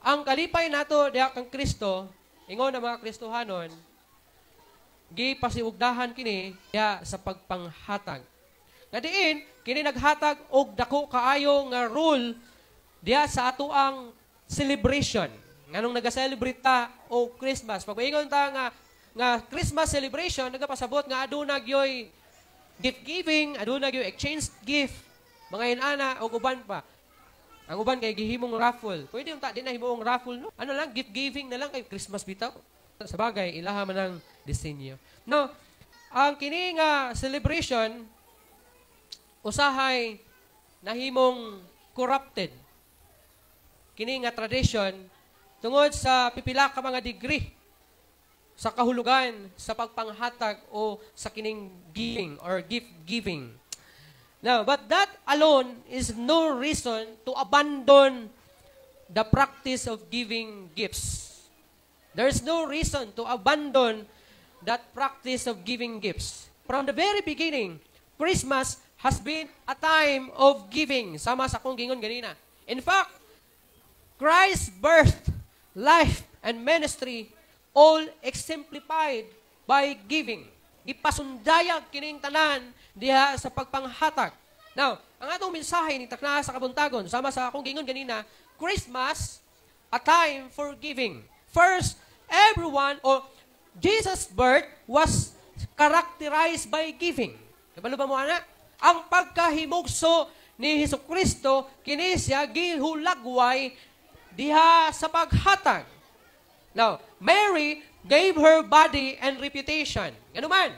ang kalipay nato diha kang Kristo, ingon ang mga Kristohanon, gipasiugdahan kini diha sa pagpanghatag. Nga diin, kini naghatag og dako kaayo nga rule diha sa ato ang celebration. Nganong naga-celebrate ta o Christmas. Pag maingon ta nga Christmas celebration, nagapasabot nga aduna gyoy gift giving, aduna gyoy exchange gift, mga inana o uban pa. Ang uban kay gihimong raffle. Pwede yung di na himong raffle, no? Ano lang, gift giving na lang kay Christmas bitaw. Sa bagay, ilaha man ang disenyo. No, ang kini nga celebration, usahay nahimong corrupted. Kini nga tradition, tungod sa pipila ka mga degree sa kahulugan sa pagpanghatag o sa kining giving or gift giving. Now, but that alone is no reason to abandon the practice of giving gifts. There is no reason to abandon that practice of giving gifts. From the very beginning, Christmas has been a time of giving. Sama sa akong gingon ganina. In fact, Christ's birth, life, and ministry all exemplified by giving. Ipasundayag kining tanan diha sa pagpanghatag. Now, ang atong mensahe ni takna sa kabuntagon, sama sa akong gingon ganina, Christmas, a time for giving. First, everyone, or Jesus' birth was characterized by giving. Kabalo ba mo, ana? Ang pagkahimugso ni Hesukristo, kini siya gihulagway diha sa paghatag. Now, Mary gave her body and reputation. Ano man?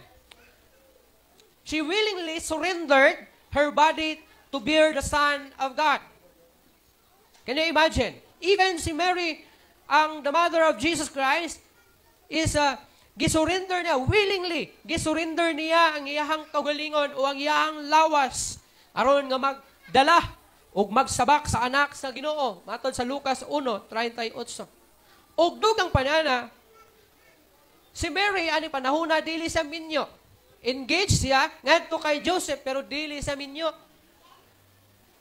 She willingly surrendered her body to bear the Son of God. Can you imagine? Even si Mary, the mother of Jesus Christ, is gisurrender niya, willingly, gisurrender niya ang iyahang kaugalingon o ang iyahang lawas aron nga magdala o magsabak sa anak sa Ginoo. Matod sa Lucas 1:38. Og dugang panana, si Mary, ani panahona, dili sa minyo. Engaged siya, ngadto kay Joseph, pero dili sa minyo.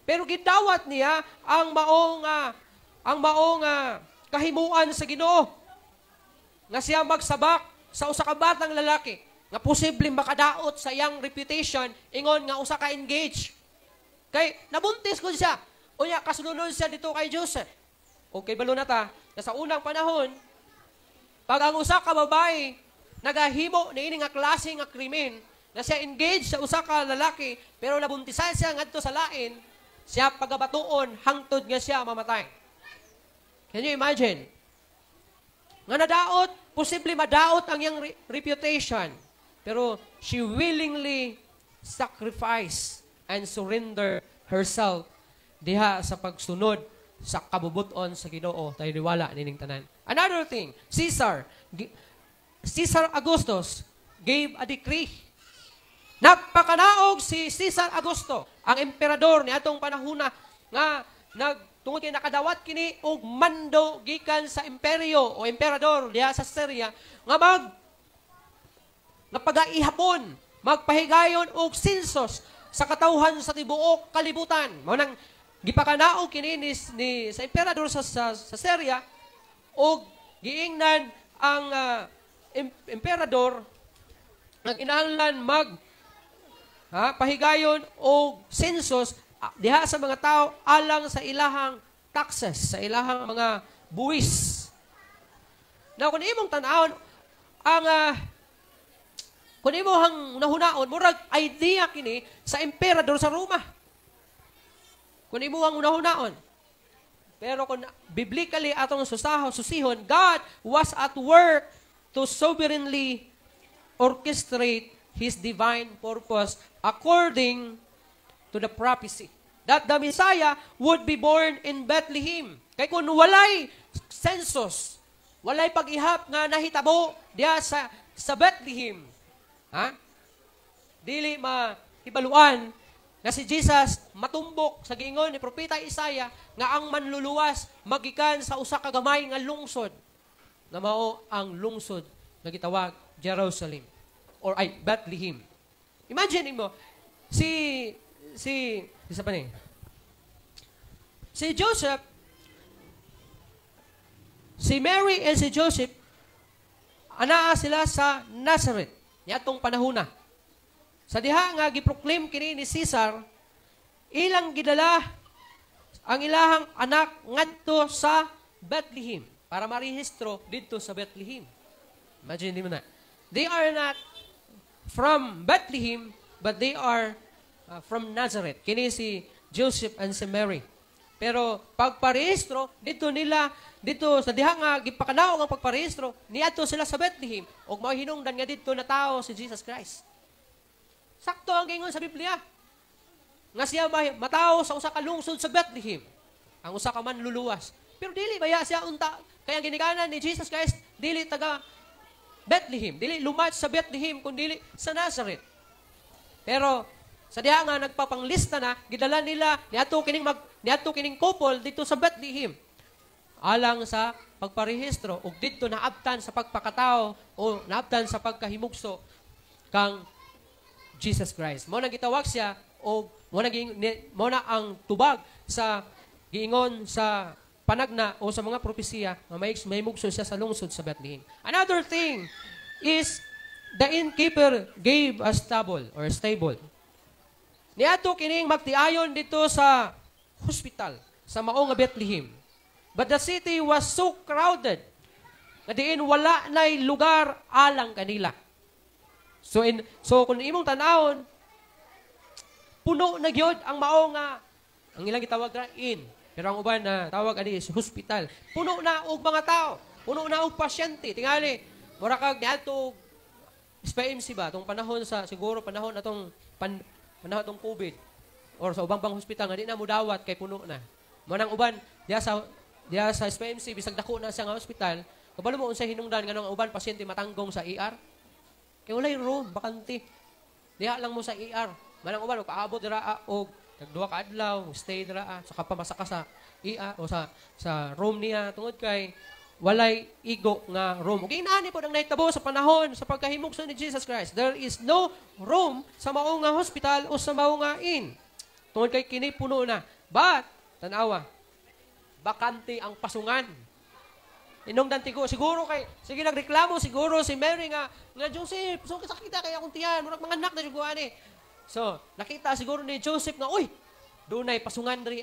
Pero gidawat niya ang maong kahimuan sa Ginoo. Nga siya magsabak sa usa ka batang lalaki, nga posibleng makadaot sa iyang reputation, ingon nga usa ka engaged. Kay nabuntis ko siya. Unya kasunod siya dito kay Joseph. Okay, balo na ta. Sa unang panahon, pag ang usa ka babae nagahimo ni ini nga klase nga krimen, na siya engaged sa usa ka lalaki, pero nabuntisan siya ngadto sa lain, siya pagabatuon hangtod nga siya mamatay. Can you imagine? Nga nadaot, posible madaot ang iyang reputation, pero she willingly sacrificed and surrender herself diha sa pagsunod sa kabubuton sa Ginoo tayo niwala nining tanan. Another thing, Caesar Augustus gave a decree. Nagpakanaog si Caesar Augusto, ang emperador ni atong panahuna, nga tungod kay nakadawat kini og mando gikan sa imperyo o emperador diha sa Syria nga pagaihapon, magpahigayon og sensus sa katawhan sa tibuok kalibutan. Mao nang gipakanaog kini sa emperador sa Syria og giingnan ang emperador nag-inahanglan pahigayon o census diha sa mga tao alang sa ilahang taxes, sa ilahang mga buwis. Now, kung imong tanawon, kung imong nahunaon, murag idea kini sa emperador sa Roma. Kung imong nahunaon. Pero kung biblically atong susihon, God was at work to sovereignly orchestrate His divine purpose according to the prophecy that the Messiah would be born in Bethlehem. Kay kung walay census, walay pag-ihap nga nahitabo diya sa Bethlehem, dili mahibaluan na si Jesus matumbok sa giingon ni Propeta Isaiah nga ang manluluwas magikan sa usa ka gamay nga lungsod na mao ang lungsod nga gitawag Jerusalem or Bethlehem. Imagine mo si Joseph si Mary and si Joseph, anaa sila sa Nazareth. Yatong panahon na. Sa diha nga giproclaim kini ni Caesar, ilang gidala ang ilahang anak ngadto sa Bethlehem para marehistro dito sa Bethlehem. Imagine mo na. They are not from Bethlehem, but they are from Nazareth. Kini si Joseph and si Mary. Pero pagparehistro, dito sa diha nga gipakanaw ang pagparehistro, niadto sila sa Bethlehem ug mao hinungdan nga dito na tao si Jesus Christ. Sakto ang gingon sa Biblia. Nga siya matao sa usa ka lungsod sa Bethlehem. Ang usa ka manluluwas. Pero dili baya siya unta kaya ginikanan ni Jesus Christ dili taga Bethlehem, dili lumat sa Bethlehem kundi sa Nazareth. Pero sa diha nga nagpapanglista na gidala nila niadto kining couple dito sa Bethlehem alang sa pagparehistro ug dito naabtan sa pagpakatao o naabtan sa pagkahimugso kang Jesus Christ. Mao na gitawag siya o mao na ang tubag sa giingon sa panagna o sa mga propesiya na may mugso siya sa lungsod sa Bethlehem. Another thing is the innkeeper gave a stable. Niadto kining magtiayon dito sa hospital sa mao nga Bethlehem. But the city was so crowded na diin wala nay lugar alang kanila. So kung imong tanawon, puno na gyud ang mao nga ang ilang gitawag na inn. Pero ang uban na tawag ani is hospital. Puno na og mga tao, puno na og pasyente. Tingali, mura kag niadto SPMC ba tong panahon sa siguro panahon atong panahon atong COVID or sa ubang hospital nga di na mo dawat kay puno na. Manang uban diya sa SPMC bisag dako na siya nga hospital, kabalo mo unsay hinungdan nganong uban pasyente matanggong sa ER. Kay walay room bakante. Diha lang mo sa ER. Manang uban paabot dira og tagduha ka adlaw, stay dira saka pamasa ka sa ER o sa room niya tungod kay walay igo nga room. Ug inaani po ang nahitabo sa panahon sa pagkahimugso ni Jesus Christ. There is no room sa mao nga hospital o sa mao nga inn. Tungod kay kini puno na. But tanawa, bakante ang pasungan. Inungdan tigo siguro kay sige nagreklamo siguro si Mary nga Joseph, so sakita kay akong tiyan, murag mga anak na jugo ani. So, nakita siguro ni Joseph nga, uy, dunay pasungan diri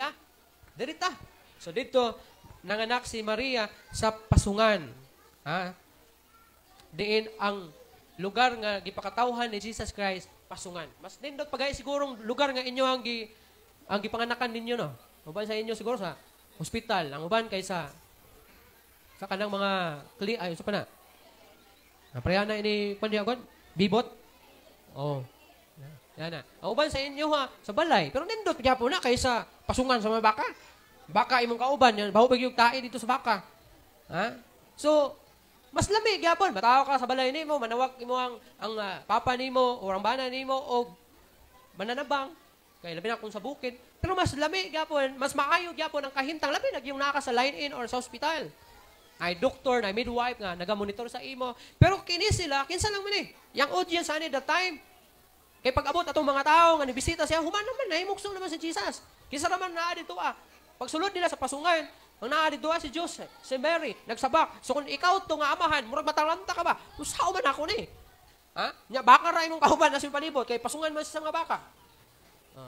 Dirita. So, dito, nanganak si Maria sa pasungan. Ha? Diin ang lugar nga gipakatawhan ni Jesus Christ, pasungan. Mas nindot pagay sigurong lugar nga inyo ang gipanganakan ninyo, no? Uban sa inyo siguro sa hospital. Ang uban kay sa kanang mga sa pa na. Naprayana ini pandiagon, bibot. Oh. Yan na. Ang uban sa inyo ha, sa balay. Pero nindot gyapon na kaysa pasungan sa mga baka. Baka imong kauban yan, bahubag yung tae dito sa baka. Ha? So, mas lamig gyapon. Matawa ka sa balay nimo, manawag imo ang papa nimo o ang bana nimo o mananabang. Kay labi na kung sa bukid. Pero mas lamig gyapon, mas maayo gyapon ang kahintang labi na yung naka sa line-in or sa hospital. Ay doktor, na midwife nga naga-monitor sa imo. Pero kini sila, kinsa lang man yung audience ani that time. Kay pag-abot atong mga tao nga nibisita siya, human naman nahimugso naman si Jesus. Kinsa naman naa dito Pagsulod nila sa pasungan, ang naa dito si Joseph, si Mary, nagsabak. So kung ikaw to nga amahan, murag matalanta ka ba? Usaw man ako ni. Ha? Nya baka ra imong kauban na palibot kay pasungan man sa mga baka.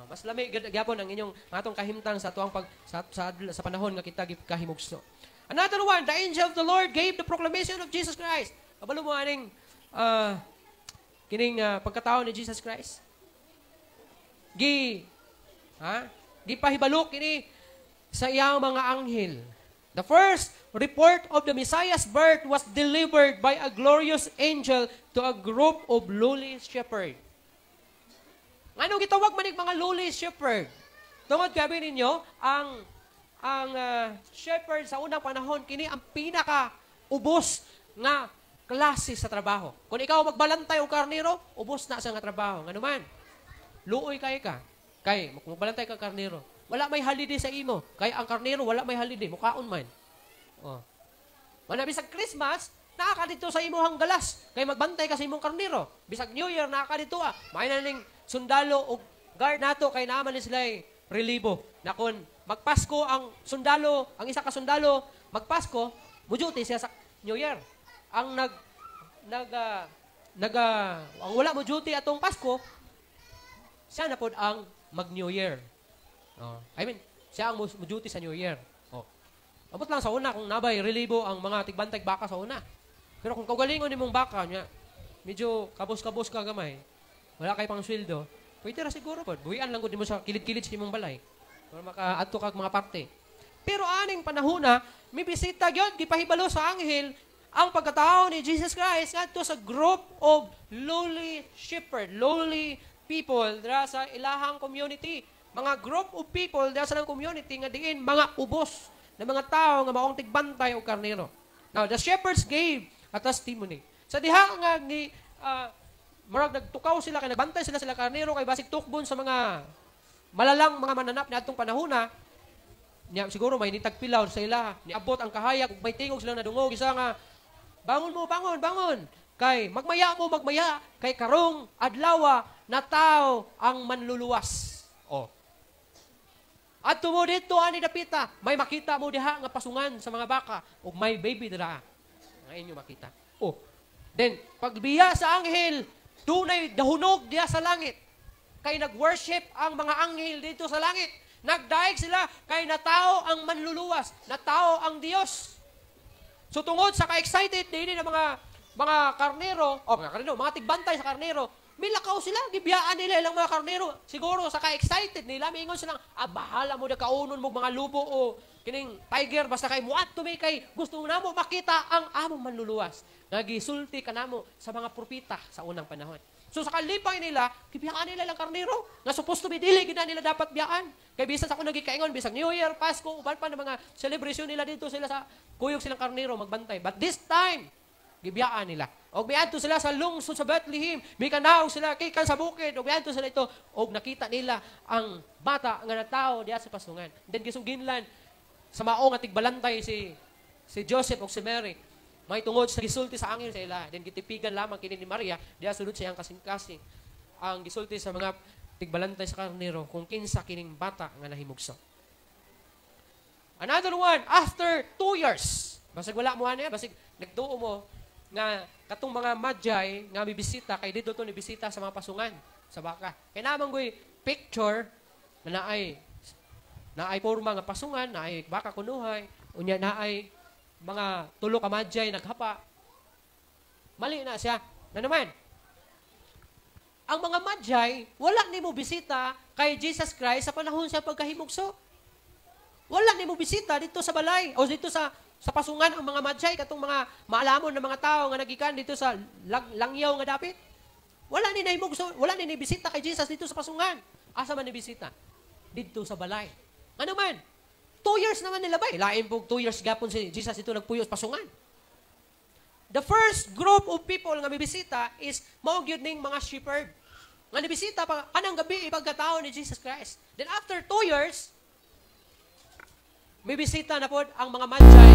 Mas lami gyapon ang inyong atong kahimtang sa tuang sa panahon nga kita kahimugso. Another one, the angel of the Lord gave the proclamation of Jesus Christ. Kabalo mo aning kining pagkatao ni Jesus Christ. Di pahibalok kini sa iyang mga anghel. The first report of the Messiah's birth was delivered by a glorious angel to a group of lowly shepherds. Ano gitawag manig mga lowly shepherd? Tungod gabi ninyo, ang shepherd sa unang panahon, kini ang pinaka-ubos nga klase sa trabaho. Kung ikaw magbalantay o karnero, ubos na sa nga trabaho. Nga naman, luoy kay ka. Kay, magbalantay ka karnero. Wala may holiday sa imo. Kay ang karnero, wala may holiday. Mukaon man. Manabi sa Christmas, nakakadito sa imo hang galas. Kay magbantay ka sa imong karnero. Bisag New Year, nakakadito May naning sundalo o guard nato, kay naman ni sila relibo. Na kung magpasko ang sundalo, ang isa ka sundalo, magpasko, muduty siya sa New Year. Ang ang wala mo duty atong Pasko, siya na pod ang mag-New Year. Siya ang duty sa New Year. Abot lang sa una kung nabay relibo ang mga tigbantay baka sa una. Pero kung kaugalingon nimong baka niya, medyo kabos-kabos ka gamay, wala kay pang sweldo, pwede ra siguro pod. Buhian lang gud nimo sa kilid-kilid sa imong balay. Para makaadto kag mga parte. Pero aning panahona, may bisita gyud gipahibalo sa anghel ang pagkatao ni Jesus Christ ngadto sa group of lowly shepherd, lowly people dira sa ilahang community. Mga group of people dira sa lang community nga diin mga ubos na mga tao nga maong tigbantay o karnero. Now, the shepherds gave a testimony. Sa diha nga ni marag nagtukaw sila kay nagbantay sila karnero kay basig tukbon sa mga malalang mga mananap ni adtong panahona. Niya siguro may nitagpilaw sa ila, niabot ang kahayag ug may tingog sila nadungog isa nga bangon mo, bangon. Kay magmaya kay karong adlaw na tao ang manluluwas. At tumo dito ani dapita, may makita mo diha nga pasungan sa mga baka ug may baby dira. Nga inyo makita. Then pagbiya sa anghel, dunay dahunog diha sa langit. Kay nag-worship ang mga anghel dito sa langit. Nagdaig sila kay natao ang manluluwas, natao ang Dios. So tungod sa ka-excited din ng mga karnero, mga tigbantay sa karnero, milakaw sila, gibiyaan nila ilang mga karnero. Siguro sa ka-excited nila, mingon silang, bahala mo na kaunon mo mga lubo o kining tiger, basta kay muat to kay gusto na mo makita ang among manluluwas. Nagisulti ka namo sa mga propita sa unang panahon. So sa kalipay nila, gibiyaan nila ilang karnero, nga supposed to be dili, gina nila dapat biyaan. Kay bisag ako nagikaingon, bisag New Year, Pasko, uban pa ng mga celebration nila dito sila sa kuyog silang karnero magbantay. But this time, gibiyaan nila. Og miadto sila sa lungsod sa Bethlehem, may kanaw sila kikan sa bukid, og miadto sila ito, og nakita nila ang bata nga natao diha sa pasungan. Then gisuginlan sa mao nga tigbalantay si Joseph og si Mary. May tungod sa gisulti sa angel sa ila. Then gitipigan lamang kini ni Maria, diha sulod siyang kasing-kasing. Ang gisulti sa mga tigbalantay sa karnero kung kinsa kining bata nga nahimugso. Another one, after 2 years, basig wala mo niya, basig nagtuo mo nga katong mga Magi nga bibisita kay dito to ni bisita sa mga pasungan sa baka. Kay namang goy picture na naay porma nga pasungan, naay baka kunuhay, unya naay mga tulo ka Magi naghapa. Mali na siya. Na naman, ang mga Magi, wala ni mo bisita kay Jesus Christ sa panahon siya pagkahimugso. Wala ni mo bisita dito sa balay o dito sa pasungan ang mga Magi, katong mga maalamon na mga tao nga nagikan dito sa langyaw nga dapit. Wala ni nahimugso, wala ni bisita kay Jesus dito sa pasungan. Asa man ni bisita? Dito sa balay. Ano man? 2 years naman nila ba? Lain po 2 years gapon si Jesus ito nagpuyo sa pasungan. The first group of people nga bibisita is mao gyud ning mga shepherd. Nga nibisita pa kanang gabi pagkatao ni Jesus Christ. Then after 2 years, bibisita na pod ang mga Magi